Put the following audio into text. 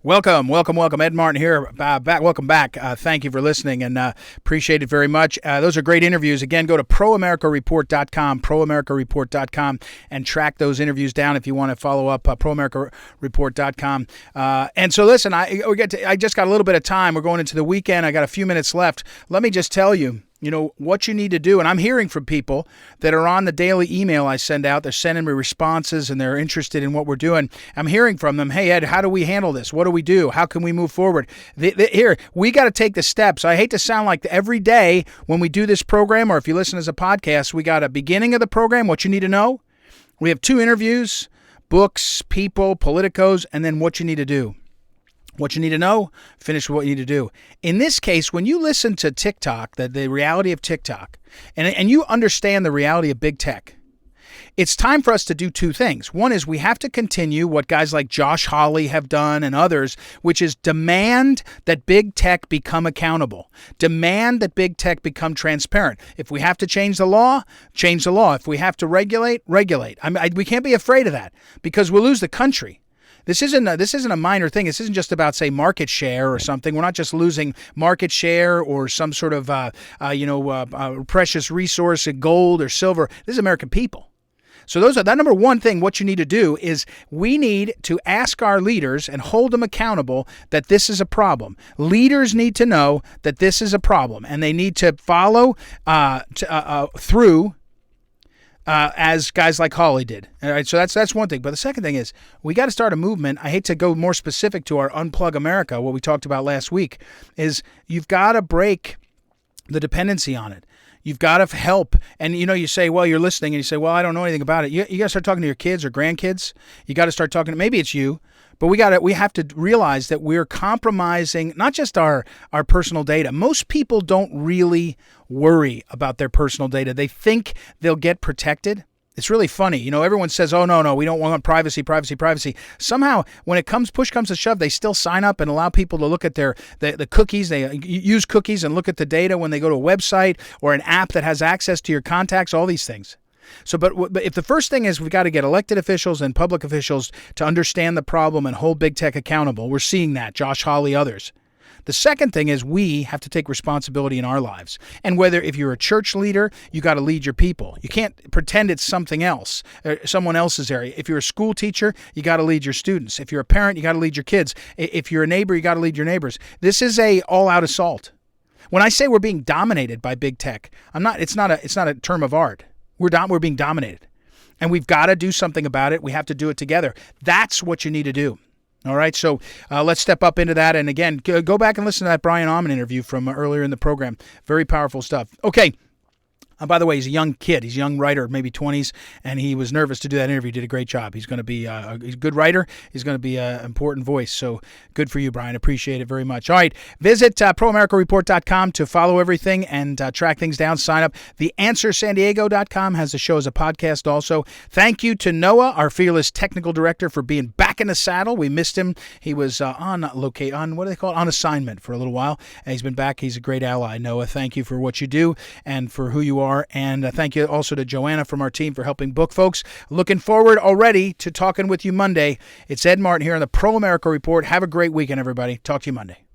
Welcome. Ed Martin here. Welcome back. Thank you for listening and appreciate it very much. Those are great interviews. Again, go to proamericareport.com, and track those interviews down if you want to follow up. Proamericareport.com. And so, listen, I just got a little bit of time. We're going into the weekend. I got a few minutes left. Let me just tell you, what you need to do. And I'm hearing from people that are on the daily email I send out. They're sending me responses and they're interested in what we're doing. I'm hearing from them, hey, Ed, how do we handle this? What do we do? How can we move forward? Here, we got to take the steps. I hate to sound like every day when we do this program, or if you listen as a podcast, we got a beginning of the program, what you need to know. We have 2 interviews, books, people, politicos, and then what you need to do. What you need to know, finish what you need to do. In this case, when you listen to TikTok, the reality of TikTok, and you understand the reality of big tech, it's time for us to do 2 things. One is we have to continue what guys like Josh Hawley have done and others, which is demand that big tech become accountable. Demand that big tech become transparent. If we have to change the law, change the law. If we have to regulate, regulate. We can't be afraid of that because we'll lose the country. This isn't a minor thing. This isn't just about, say, market share or something. We're not just losing market share or some sort of precious resource, gold or silver. This is American people. So that number one thing, what you need to do is we need to ask our leaders and hold them accountable that this is a problem. Leaders need to know that this is a problem, and they need to follow through as guys like Hawley did. All right, so that's one thing. But the second thing is we got to start a movement. I hate to go more specific to our Unplug America, what we talked about last week, is you've got to break the dependency on it. You've got to help. And, you say, well, you're listening, and you say, well, I don't know anything about it. You got to start talking to your kids or grandkids. You got to start talking to, maybe it's you, but we have to realize that we're compromising not just our personal data. Most people don't really worry about their personal data. They think they'll get protected. It's really funny. Everyone says, oh, no, we don't want privacy. Somehow, when push comes to shove, they still sign up and allow people to look at the cookies. They use cookies and look at the data when they go to a website or an app that has access to your contacts, all these things. So, but if the first thing is we've got to get elected officials and public officials to understand the problem and hold big tech accountable, we're seeing that, Josh Hawley, others. The second thing is we have to take responsibility in our lives. And if you're a church leader, you got to lead your people. You can't pretend it's something else, someone else's area. If you're a school teacher, you got to lead your students. If you're a parent, you got to lead your kids. If you're a neighbor, you got to lead your neighbors. This is a all-out assault. When I say we're being dominated by big tech, it's not a term of art. We're being dominated. And we've got to do something about it. We have to do it together. That's what you need to do. All right, so let's step up into that. And again, go back and listen to that Brian Aumann interview from earlier in the program. Very powerful stuff. Okay. By the way, he's a young kid. He's a young writer, maybe 20s, and he was nervous to do that interview. He did a great job. He's going to be he's a good writer. He's going to be an important voice. So good for you, Brian. Appreciate it very much. All right, visit proamericareport.com to follow everything and track things down. Sign up. TheAnswerSanDiego.com has the show as a podcast also. Thank you to Noah, our fearless technical director, for being back in the saddle. We missed him. He was on assignment for a little while. And he's been back. He's a great ally. Noah, thank you for what you do and for who you are. And thank you also to Joanna from our team for helping book folks. Looking forward already to talking with you Monday. It's Ed Martin here on the Pro America Report. Have a great weekend, everybody. Talk to you Monday.